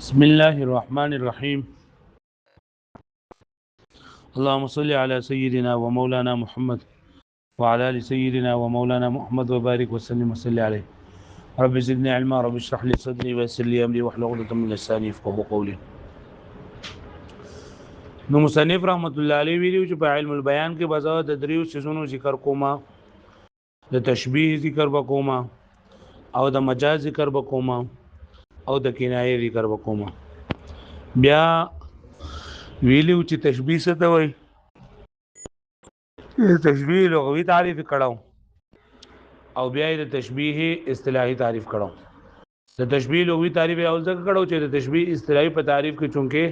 بسم الله الرحمن الرحيم. اللهم صل على سيدنا ومولانا محمد وعلى ال سيدنا ومولانا محمد وبارك وسلم وصل عليه. رب زدني علما، رب اشرح لي صدري ويسر لي امري واحلل عقدة من لساني يفقهوا قولي. نو مصنف رحمت الله علیه ویلو چې په علم البیان کې بزاو د دریو سيزونو ذکر کوما، د تشبیه ذکر وکوما او د مجاز ذکر وکوما او د کنایه ذکر وکوما. بیا ویلو چې تشبیه څه ته وایي، تشبیه لغوي تعریف کړو او بیا د تشبیه اصطلاحي تعریف کړو. د تشبیه لغوي تعریف اول ځکه کړو چې د تشبیه اصطلاحي په تعریف کې چونکه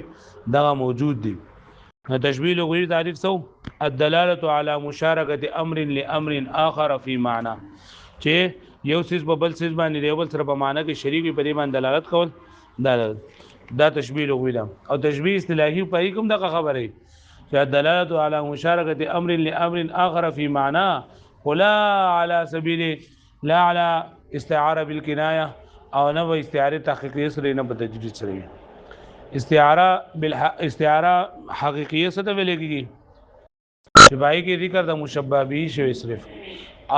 دا موجود دي. تشبیه لغوي تعریف سو الدلاله على مشارکه امر لامر اخر في معنى، چې یو سیس په بل سیس باندې دی بل سره په معنی کې شریک په دې باندې دلالت کول دا تشبیه لغوي ده. او تشبیه اصطلاحي په کوم دغه خبره چې الدلاله على مشارکه امر لامر اخر في معنى ولا على سبيل لا على استعاره بالکنایه او نه به استعاره تحقیقی سره نه په تجدید سره. استعاره حقیقیه څه ته ویل کېږي چې پای کې ذکر د مشبہ به شوی صرف،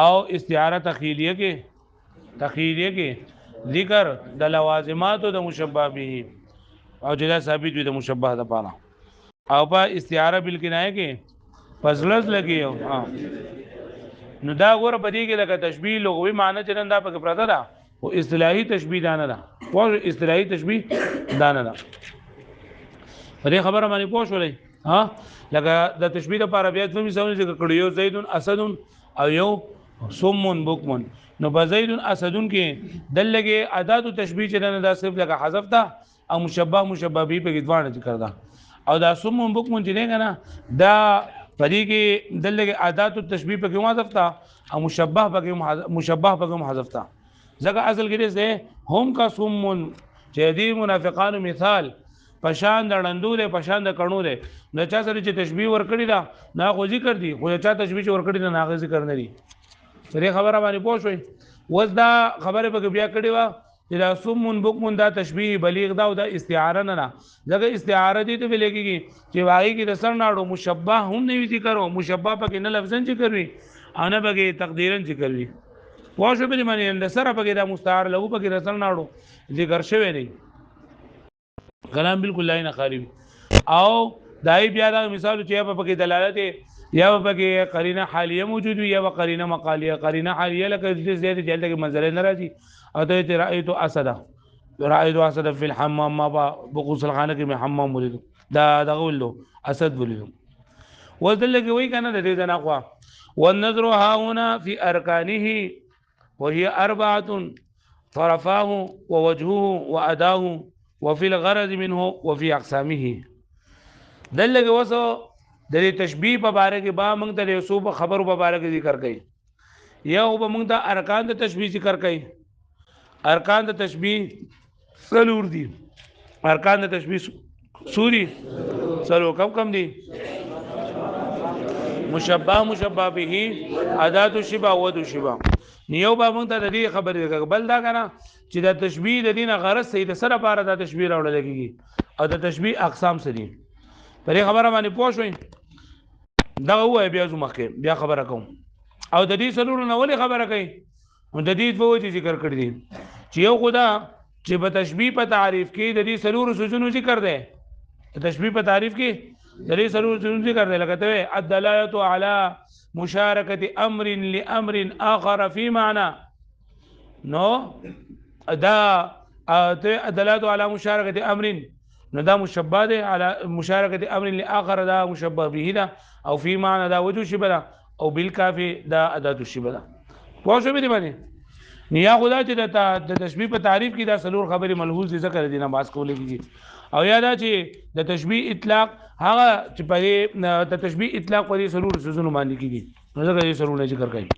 او استعاره تخیلیه کې ذکر د لوازمات د مشبہ به او جدا ثابت وي د مشبہ د پاره. او په استعاره بالکنایه کې فضلز لګي نو دا غوړه بدی کې لکه تشبیه لغوي معنی چرند دا پکې پراته ده او اصطلاحي تشبیه دانه ده او اصطلاحي تشبیه دانه ده. دې خبره باندې پوه شولې ها، لکه د تشبیه لپاره بیا دوه مثالونه ذکر کړو، یو زید اسد او یو صم بکم. نو بزید اسد کې دلګه ادات تشبیه چرند دا صرف لکه حذف ده او مشبہ به په ځوان ذکر ده. او دا صم بکم چې نه کنه دا پدې کې دلګه ادات التشبیه په کوم حذف تا او مشبہ په کوم حذف تا. ځکه اصل کې دې هم کا صم چې دې منافقان مثال پشان د ړندو له پشان د کڼو له نو چا سره چې تشبیه ور کړی دا نه خو ذکر دي، خو چا تشبیه ور کړی نه هغه ذکر نه دي. سره خبره باندې پوه شوي. وز دا خبره به بیا کړی وا چې دا صم بکم دا تشبیه بلیغ دا او دا استعاره نه ځکه استعاره دي ته ویل کېږي چې واقعي کې رسل ناړو مشبہ هم نه وی ذکر او مشبہ پکې نه لفظن ذکر وي او نه پکې تقدیرن ذکر وي. پوه شو به معنی اند سره پکې دا مستعار له پکې رسل ناړو ذکر شوی دی، کلام بالکل لاینه خالی. او دای بیا دا مثال چې په پکې دلالت یا په پکې قرینه حالیه موجود وي یا قرینه مقالیه. قرینه حالیه لکه د زیات جلد کې منظر ناراضي او ته رایت اسد فی الحمام ما بغسل خانه کې حمام ولید دا غول اسد ولید. وذل کې وای کنه د دې نه خوا والنظر ها هنا فی ارکانه وهي اربعه طرفاه ووجهه واداه وفي الغرض منه وفي اقسامه. دلګه وسو د تشبیه په باره کې با موږ ته یوسف خبرو په باره کې ذکر کړي، یو به موږ ته ارکان د تشبیه ذکر کړي. ارکان د تشبیه څلور دي. ارکان د تشبیه سوري څلور کم دي؟ مشبہ به، ادات الشبه، ود الشبه. نیو با موږ ته د دې خبرې بل دا کنه چې د تشبیه د دینه غرض سید سره لپاره د تشبیه راوړل کېږي او د تشبیه اقسام څه دي. پرې خبره باندې پوه شئ. دا وای بیا زما کې بیا خبره کوم. او د دې سلور نه ولې خبره کوي؟ د دې په وجه ذکر کړی دي چې یو خدا چې په تشبیه په تعریف کې د دې سلور سوزونو ذکر دی. تشبیه په تعریف کې د دې سلور سوزونو ذکر دی، لکه ته الدلاله على مشارکه امر لامر اخر في معنى. نو دا الدلاله على مشارکه امر نو دا مشبہ ده على مشارکه امر لاخر دا مشبہ به ده او في معنى دا وجه شبه ده او بالکافي دا اداه الشبه ده. پوه شو به دې باندې نیا خدا چې د تشبیه په تعریف کې دا سلور خبرې ملحوظ ذکر دي نه باس کولې کیږي. او یادا چې د تشبیه اطلاق هغه چې په د تشبیه اطلاق په سلور سوزونو باندې کیږي نو ځکه یې سلور نه ذکر کوي.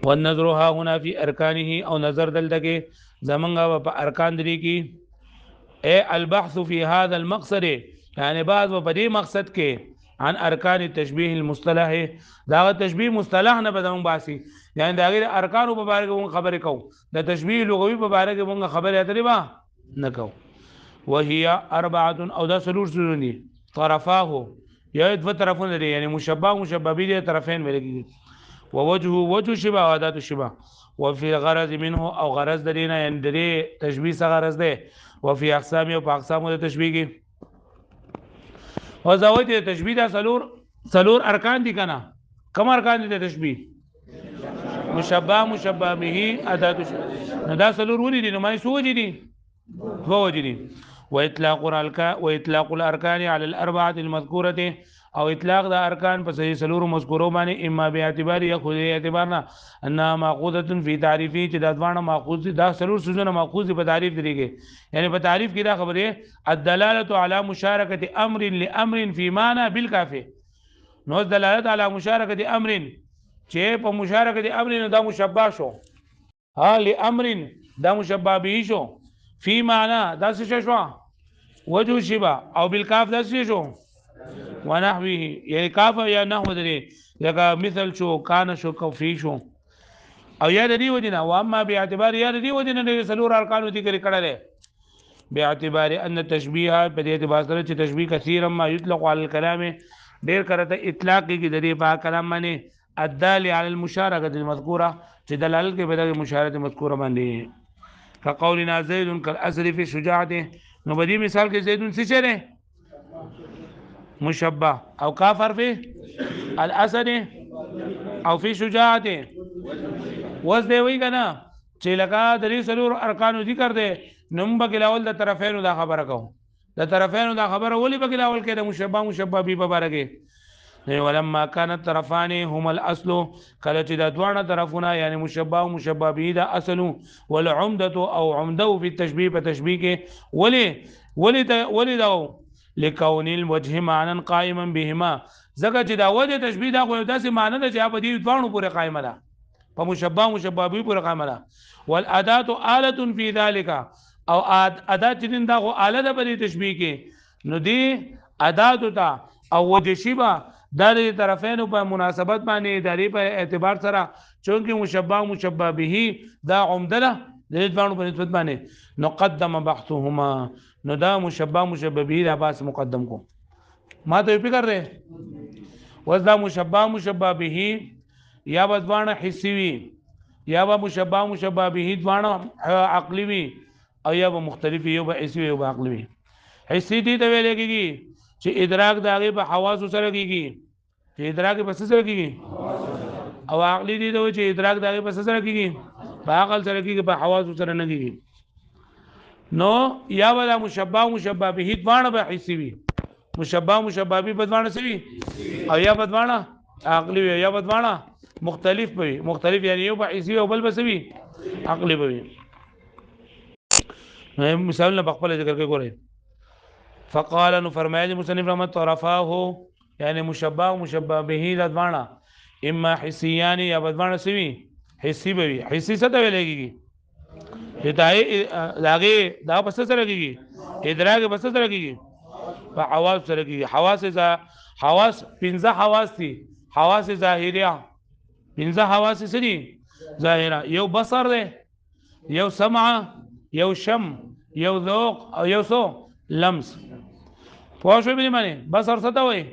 والنظر ها هنا في ارکانه او نظر دلته کې زمونږ په ارکان دي کې البحث في هذا المقصد، یعنی بعض په دې مقصد کې عن ارکان التشبیه المصطلح، دا تشبیه مصطلح نه بدون باسي، یعنی دا غیر ارکان په باره کې خبرې کوو. د تشبیه لغوي په باره کې موږ خبرې اترې با نکو. وهي اربعه او دا سلور سلونی طرفاه یا دو طرفونه دي یعنی مشبہ مشبہ به دي طرفین ولګي. ووجه وجه شبه او ادات شبه. وفي غرض منه او غرض درینه یعنی درې تشبیه څخه غرض ده. وفي اقسام او په اقسام د تشبیه کې او زاویه د تشبیه د سلور ارکان دي کنه. کوم ارکان دي د تشبیه؟ مشبہ مشبہ به ادات شبه. دا سلور ولې دي نو مې سوجي دي دو وجه دي. واطلاق الاركان على الاربعه المذكوره او اطلاق د ارکان په صحیح سلور مذکورو باندې اما به اعتبار یا خو اعتبارنا انها ماخوذه فی تعریفی چې د ځوانه ماخوذ دا سلور سوزونه ماخوذ په تعریف دیږي یعنی په تعریف کې دا خبره الدلاله علی مشارکه امر لامر فی معنى بالکافی. نو دلالت علی مشارکه امر چې په مشارکه امر دا مشبہ شو ها لامر دا مشبہ به شو فی معنى دا څه شو وجه شبه او بالکاف دا څه شو ونحوه یعنی کاف یا نحو درې لکه مثل شو کان شو کوفی شو او یا د دې ودینه او اما به اعتبار یا د دې ودینه د سلور ارکان ذکر کړل به اعتبار ان التشبيه په دې اعتبار سره چې تشبيه کثیر ما یطلق علی الكلام ډیر کرته اطلاق کې د دې په کلام باندې الدال علی المشارکه المذکوره چې دلالت کوي په مشارکه مذکوره باندې كقولنا زيد كالاسد في شجاعته. نو بدی مثال کې زید څه چره مشبہ او کافر فی الاسد او فی شجاعته وز دی وی کنه چې لکه د سلور ارکانو ذکر دی نوم بګلاول د طرفینو دا خبره کو د طرفینو دا خبره ولی بګلاول کې د مشبہ مشبہ به مبارکه ولما كان الطرفان هم الاصل کله چې د دوه طرفونه یعنی مشبہ او مشبہ به دا اصل والعمده او عمده فی التشبیه په تشبیه کې ولی دا لکون الوجه معنا قائما بهما زګه چې دا وجه تشبیه دا خو داسې معنی ده چې په دې دوه پورې قائمه ده په مشبہ مشبہ به پورې قائمه ده. والاداه آله فی ذلك او اداه چې دا خو آله ده په تشبیه کې نو دی اداه ته او وجه شبه دا د طرفینو په مناسبت باندې داری په اعتبار سره چونکه مشبہ مشبہ به دا عمده ده د دوه په نسبت باندې نو قدم بحثهما نو دا مشبہ مشبہ به دا باس مقدم کو ما ته فکر ده وذا مشبہ مشبہ به یا بدوانه حسی وی یا به مشبہ مشبہ به دوانه عقلی وی او یا به مختلف یو به حسی وی او به عقلی وی. حسی دي ته ویل کېږي چې ادراک داغه په حواس سره کېږي چې ادراک په سره کېږي او عقلی دي ته چې ادراک داغه په سره کېږي په عقل سره کېږي په حواس سره نه کېږي. نو یا ولا مشبہ مشبہ به دوانه به حسی وی مشبہ مشبہ به بدوانه سوي او یا بدوانه عقلی وی یا بدوانه مختلف وي مختلف یعنی یو به حسی او بل بسوي عقلی وي. مثال نه بخپل ذکر کې ګورئ فقال نو فرمایي مصنف رحمت طرفاه یعنی مشبہ مشبہ به د دوانه اما حسیان یا بدوانه سوي حسی به حسی څه ته ویلېږي هدايه لاغه دا پس سره کېږي ادراک پس سره کېږي په حواس سره کېږي حواس پنځه حواس دي حواس ظاهریه پنځه حواس سری ظاهره یو بصر ده یو سمع یو شم یو ذوق او یو سو لمس پوه شو به معنی بصر څه ته وایي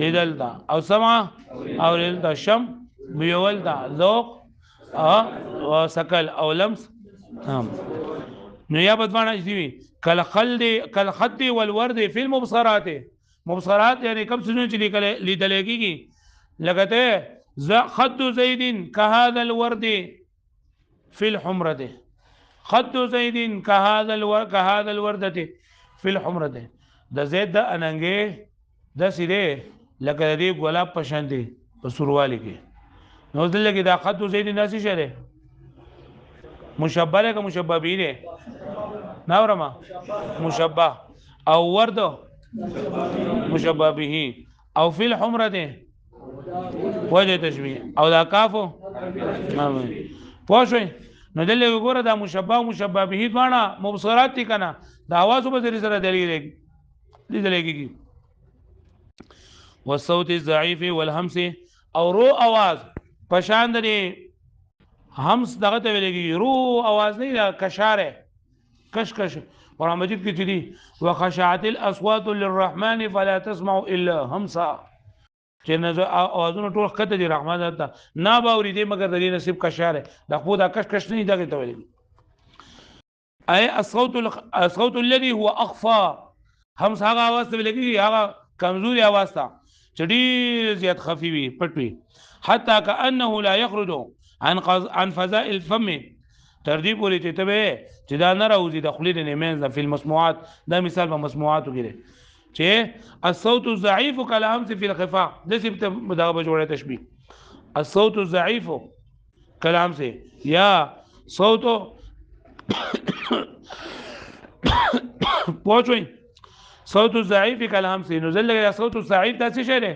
لیدل دا او سمع او لیدل دا شم بیول دا ذوق او سکل او لمس نو یا بدوانه شي کل خد والورد فی المبصرات مبصرات یعنی کم سنو چې لیدل کېږي لکه خد زید كهذا الورد في الحمرة خد زید كهذا الوردة في الحمرة د زید د اننګې د سیده لکه د ګلاب پشان دي په سوروالی کې نو دلته کې دا خد زید ناسی شره مشبہ له مشبہ به نه ناورما مشبہ او ورد مشبہ به او فی الحمره ده وجه تشبیه او دا کافو پوښوي نو دلته وګوره دا مشبہ او مشبہ به دوانه مبصرات دي کنه دا आवाज په ذریعہ سره دلیږي والصوت الضعيف والهمس او رو आवाज پشان دي همس دغه ته ویلېږي رو आवाज نه دا کشاره کشکش قرآن مجید کې چې دي وخشعت الاصوات للرحمن فلا تسمع الا همسا چې اوازونه ټول خطه دي رحمان ته نه باوري دي مگر د دې نصیب کشاره د خو دا کشکش نه دغه ته ویل اي الصوت الذي هو اخفى همس هغه आवाज ته لګي هغه کمزوري आवाज ته چې ډیر زیات خفي وي پټ وي حتى كانه لا يخرج عن فضاء الفم تر دې پورې چې ته چې دا نه راوځي د خولې نه مینځ د فلم مسموعات دا مثال په مسموعاتو کې چې الصوت الضعيف كالهمس في الخفاء د څه په دا به جوړه تشبيه الصوت الضعيف كالهمس یا صوت پوښوي صوت الضعيف كالهمس نزل لګي صوت الضعيف دا څه شی دی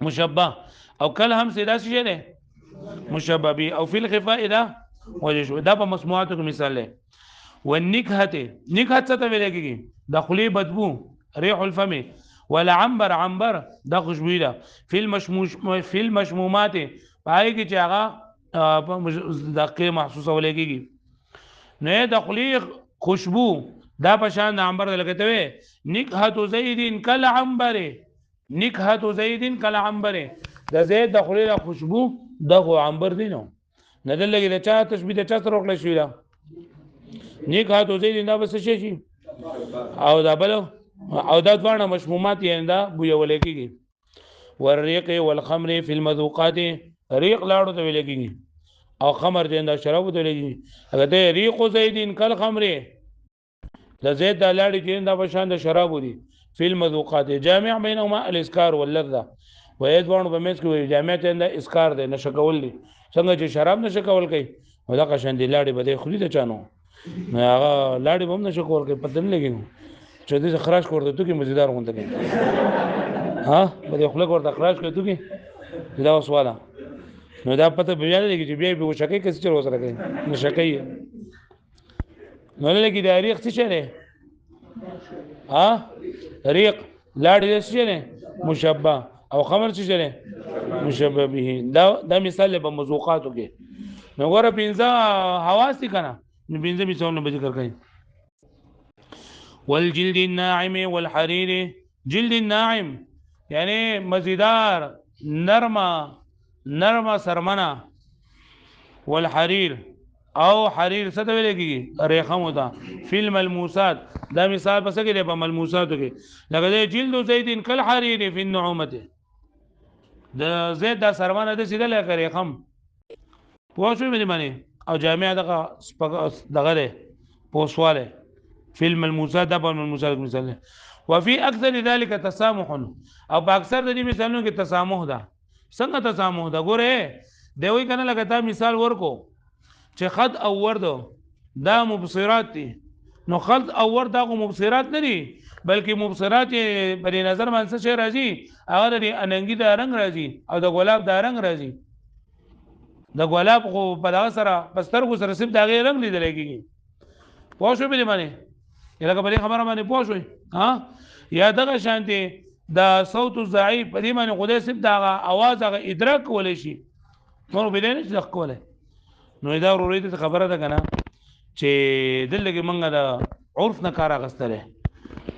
مشبه او كالهمس دا څه شی دی مشبه به او في الخفاء دا وجه شو دا په مسموعاتو کې مثال دی والنكهه نكهه څه ته ویل کېږي د خولې بدبو ريح الفم ولا عنبر دا خوشبو ده في المشمومات پای کې چې هغه دقیق محسوسه ولګيږي نه د خولې خوشبو دا په شان د عنبر لګته وي نكهه زيد كالعنبر نكهه زيد كالعنبر د زید د خولې خوشبو دغه عنبر دی نو نه دلګي د چا تشبيه د چا سره وکړل شي دا نكهه زيد دا بس شي او دا بل او دا ځوانه مشمومات یې دا بو یو لګيږي والريق والخمر في المذوقات ريق لاړو ته لګيږي او خمر دې دا شراب ته لګيږي اگر ته ريق زيدين کل خمر د زید د لاړې کې دا بشان د شراب دي في المذوقات جامع بينهما الاسكار واللذه ويدوانو په مېس کې جامع ته دا اسکار دی نشه کول دي څنګه چې شراب نشه کول کوي دا قشن دي لاړې بده خوري ته چانو هغه لاړې هم نشه کول کوي پته نه لګي چې دې خراش کوړته تو کې مزیدار غونډه کوي ها بده خپل کوړه خراش کوي تو کې دا وسواله نو دا پته بیا لګي چې بیا به وشکې کس چر وسره کوي نشه کوي نو لګي دا ریق څه نه ها ریق لاړې څه نه مشبہ او خمر څه نه مشبہ به دا مثال په مذوقاتو کې نو غره پینځه حواس دي کنه نو پینځه مثالونه به ذکر کړي والجلد الناعم والحرير جلد الناعم یعنی مزیدار نرمه سرمنه والحرير او حرير څه ته ویل کېږي ریخم وتا فلم الموسات دا مثال پس کې په ملموساتو کې لکه جلد زيد كالحرير في النعومه د زید دا سرمنه د سیده لکه ریخم پوښوي مې معنی او جامع دغه پوسواله فلم الموسات دا په الموسات مثال وفي اكثر ذلك تسامح او په اکثر د دې مثالونو کې تسامح ده څنګه تسامح ده ګوره دی وی کنه لکه تا مثال ورکو چې خد او ورد دا مبصرات دي نو خد او ورد دا مبصرات نه دي بلکې مبصرات په نظر باندې څه راځي هغه د اننګي د رنگ راځي او د ګلاب د رنگ راځي د ګلاب خو په دغه سره پسترګو سره سب دغه رنگ لیدل کېږي پوښوي به معنی لکه په خبره باندې پوښوي ها یا دغه شانتي د صوت الضعيف په دې باندې خدای سب دغه आवाज هغه ادراک کولای شي نو به نه ځخ کولای نو دا وروري ته خبره ده کنه چې دلته منګه د عرف نه کار اغستره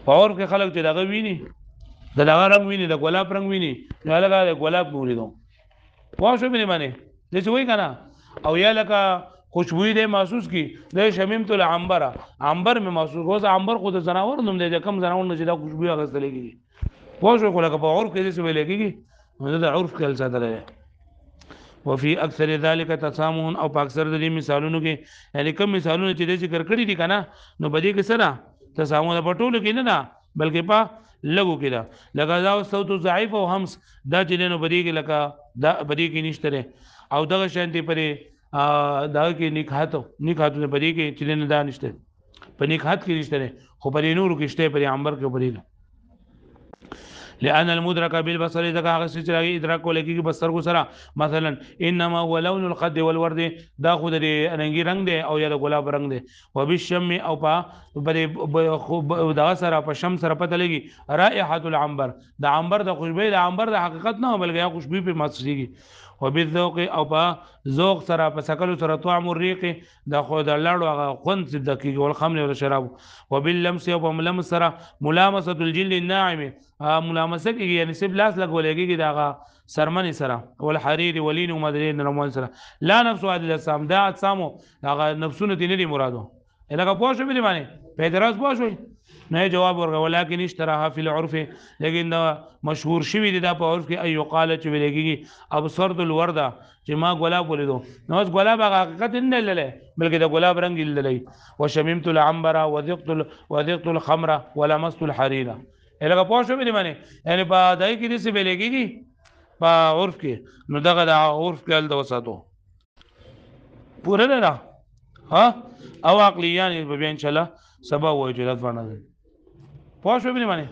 په عرف کې خلک چې دغه ویني دغه رنگ ویني د ګلاب رنگ ویني نو هغه د ګلاب نوري دو واښو به معنی د څه وای کنه او یا لکه خوشبوئی دې محسوس کی د شمیم تل عنبر عنبر می محسوس هو عنبر خود زناور نوم دی کم زناور نه چې دا خوشبوئی اغستل کېږي واښو کوله په عرف کې څه ویل کېږي نو د عرف کې ساتل وفي اکثر ذلك تسامح او په اکثر د دې مثالونو کې یعنی کوم مثالونه چې د ذکر کړی دي کنه نو بدی کې سره تسامح په ټولو کې نه ده بلکې په لګو کې ده لکه دا صوت ضعیف او همس دا چې نو بدی کې لکه دا بدی کې نشته او دغه شانتي پرې دا کې نکحاتو بدی کې چې نه دا نشته په نکحات کې نشته خو پرې نور کې شته پرې عنبر کې پرې لأن المدرك بالبصر اذا هغه چې ادراک ولکې بصر کو سره مثلا انما هو لون القد والورد دا خو د اننګي رنگ دی او یا د ګلاب رنگ دی وبالشم او په دا سره په شم سره پته لګي رائحه العنبر د عنبر د خوشبو د عنبر د حقیقت نه بلکې خوشبو په محسوسيږي وبالذوق او په ذوق سره په سکلو سره طعم الريق د خو د لاړو هغه خوند د کیږي ول خمر او شراب وباللمس او په ملمس سره ملامسه الجلد الناعم ملامسه کیږي یعنی سب لاس لګولېږي دغه سرمنی سره ول حرير ولین او مدرین روان سره لا نفس عادل السام دا سامو هغه نفسونه دي نه دي مرادو لکه پوه شو به معنی په اعتراض پوه شو نه جواب ورغ ولکن اشتراها فی العرف لیکن دا مشهور شوی دی دا په عرف کې ایو قال چې ویلېږي ابصرت الورده چې ما ګلاب ولیدو نو اس ګلاب حقیقت نه لله بلکې دا ګلاب رنگ للی وشممت العنبر وذقت الخمر ولمست الحرير لکه پوه شو به معنی یعنی په دای کې دې څه ویلېږي په عرف کې نو دغه د عرف کې ال د وساتو پوره نه ها او عقلیان به ان شاء الله سبا وجودات باندې پوه شو به معنی